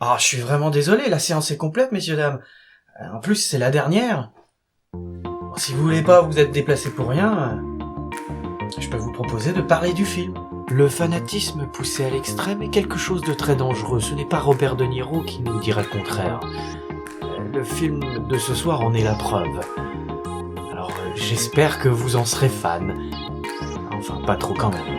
Ah, je suis vraiment désolé, la séance est complète, messieurs, dames. En plus, c'est la dernière. Bon, si vous voulez pas vous être déplacé pour rien, je peux vous proposer de parler du film. Le fanatisme poussé à l'extrême est quelque chose de très dangereux. Ce n'est pas Robert De Niro qui nous dira le contraire. Le film de ce soir en est la preuve. Alors, j'espère que vous en serez fan. Enfin, pas trop quand même.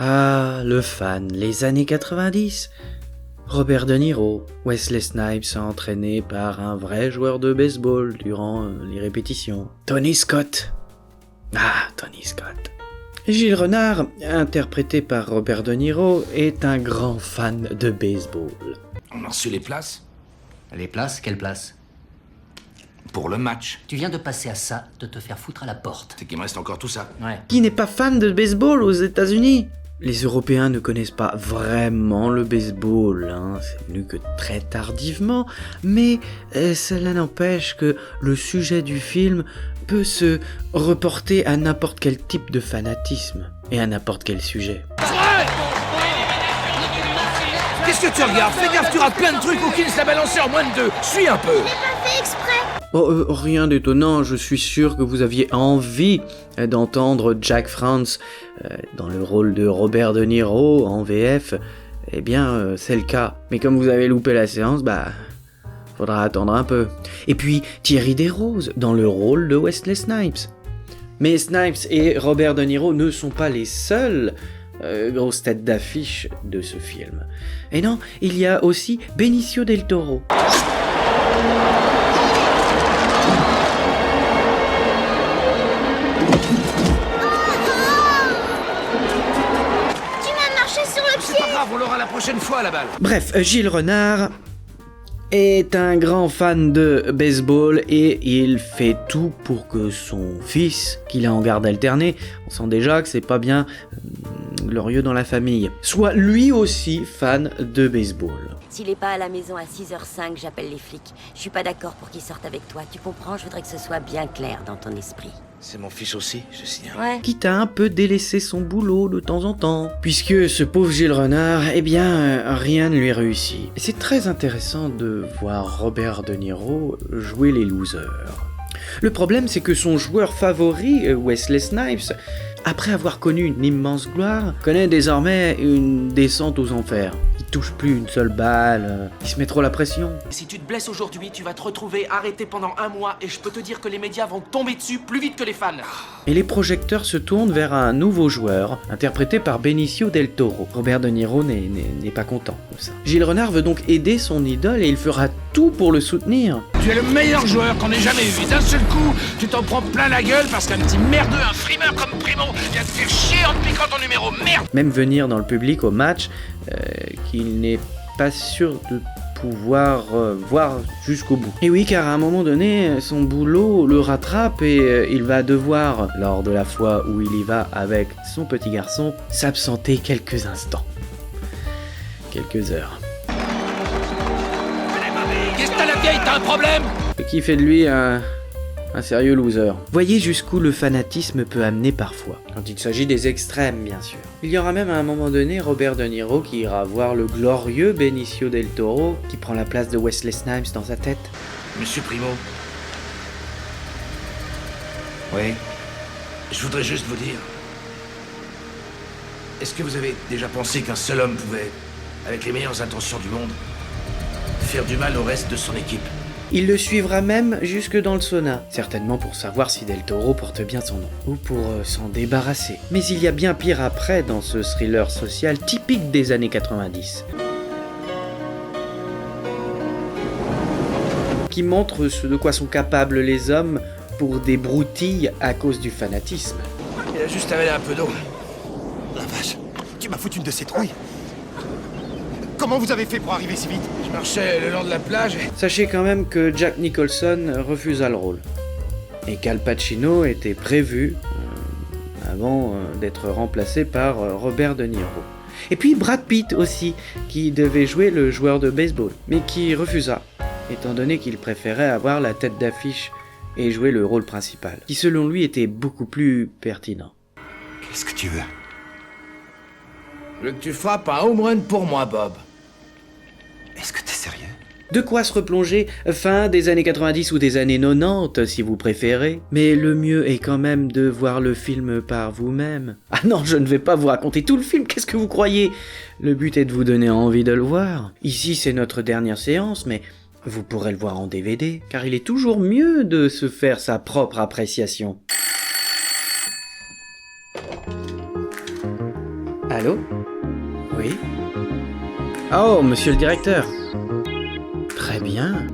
Ah, le fan, les années 90. Robert De Niro, Wesley Snipes entraîné par un vrai joueur de baseball durant les répétitions. Tony Scott. Ah, Tony Scott. Gilles Renard, interprété par Robert De Niro, est un grand fan de baseball. On a reçu les places Les places, quelle place? pour le match. Tu viens de passer à ça, de te faire foutre à la porte. C'est qu'il me reste encore tout ça. Ouais. Qui n'est pas fan de baseball aux États-Unis? Les Européens ne connaissent pas vraiment le baseball, c'est venu que très tardivement, mais cela n'empêche que le sujet du film peut se reporter à n'importe quel type de fanatisme et à n'importe quel sujet. Qu'est-ce que tu regardes? Fais gaffe, tu rates plein de trucs. Hawkins l'a balancé en moins de 2. Suis un peu. Oh, rien d'étonnant, je suis sûr que vous aviez envie d'entendre Jack France dans le rôle de Robert De Niro en VF. Eh bien, c'est le cas. Mais comme vous avez loupé la séance, faudra attendre un peu. Et puis, Thierry Desroses dans le rôle de Wesley Snipes. Mais Snipes et Robert De Niro ne sont pas les seuls grosses têtes d'affiche de ce film. Et non, il y a aussi Benicio del Toro. C'est pas grave, on l'aura la prochaine fois, la balle. Bref, Gilles Renard est un grand fan de baseball et il fait tout pour que son fils, qu'il a en garde alternée, on sent déjà que c'est pas bien glorieux dans la famille, soit lui aussi fan de baseball. S'il est pas à la maison à 6h05, j'appelle les flics. Je suis pas d'accord pour qu'il sorte avec toi. Tu comprends? Je voudrais que ce soit bien clair dans ton esprit. C'est mon fils aussi, je signale. Ouais. Quitte à un peu délaisser son boulot de temps en temps. Puisque ce pauvre Gilles Renard, rien ne lui réussit. Et c'est très intéressant de voir Robert De Niro jouer les losers. Le problème, c'est que son joueur favori, Wesley Snipes, après avoir connu une immense gloire, connaît désormais une descente aux enfers. Il touche plus une seule balle, il se met trop la pression. Si tu te blesses aujourd'hui, tu vas te retrouver arrêté pendant 1 mois et je peux te dire que les médias vont tomber dessus plus vite que les fans. Et les projecteurs se tournent vers un nouveau joueur, interprété par Benicio del Toro. Robert De Niro n'est pas content de ça. Gilles Renard veut donc aider son idole et il fera tout pour le soutenir. Tu es le meilleur joueur qu'on ait jamais eu. D'un seul coup, tu t'en prends plein la gueule parce qu'un petit merdeux, un frimeur comme Primo, vient te faire chier en te piquant ton numéro. Merde! Même venir dans le public au match, qu'il n'est pas sûr de pouvoir voir jusqu'au bout. Et oui, car à un moment donné, son boulot le rattrape et il va devoir, lors de la fois où il y va avec son petit garçon, s'absenter quelques instants. Quelques heures. Qu'est-ce que t'as, la vieille? T'as un problème? Ce qui fait de lui un sérieux loser. Voyez jusqu'où le fanatisme peut amener parfois. Quand il s'agit des extrêmes, bien sûr. Il y aura même à un moment donné Robert De Niro qui ira voir le glorieux Benicio del Toro qui prend la place de Wesley Snipes dans sa tête. Monsieur Primo. Oui. Je voudrais juste vous dire. Est-ce que vous avez déjà pensé qu'un seul homme pouvait, avec les meilleures intentions du monde, faire du mal au reste de son équipe? Il le suivra même jusque dans le sauna, certainement pour savoir si Del Toro porte bien son nom, ou pour s'en débarrasser. Mais il y a bien pire après dans ce thriller social typique des années 90. Qui montre ce de quoi sont capables les hommes pour des broutilles à cause du fanatisme. Il a juste avalé un peu d'eau. La vache, tu m'as foutu une de ces trouilles. Comment vous avez fait pour arriver si vite? Je marchais le long de la plage et... Sachez quand même que Jack Nicholson refusa le rôle. Et qu'Al Pacino était prévu avant d'être remplacé par Robert De Niro. Et puis Brad Pitt aussi, qui devait jouer le joueur de baseball, mais qui refusa, étant donné qu'il préférait avoir la tête d'affiche et jouer le rôle principal, qui selon lui était beaucoup plus pertinent. Qu'est-ce que tu veux? Je veux que tu frappes un home run pour moi, Bob. Est-ce que t'es sérieux? De quoi se replonger fin des années 90 ou des années 90 si vous préférez. Mais le mieux est quand même de voir le film par vous-même. Ah non, je ne vais pas vous raconter tout le film, qu'est-ce que vous croyez? Le but est de vous donner envie de le voir. Ici c'est notre dernière séance, mais vous pourrez le voir en DVD, car il est toujours mieux de se faire sa propre appréciation. Allô? Oui? Oh, monsieur le directeur. Très bien.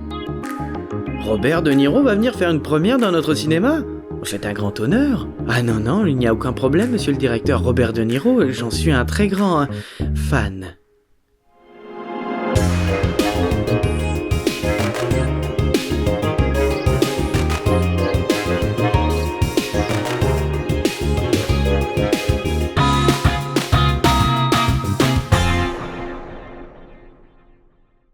Robert De Niro va venir faire une première dans notre cinéma? C'est un grand honneur. Ah non, il n'y a aucun problème, monsieur le directeur. Robert De Niro, j'en suis un très grand fan.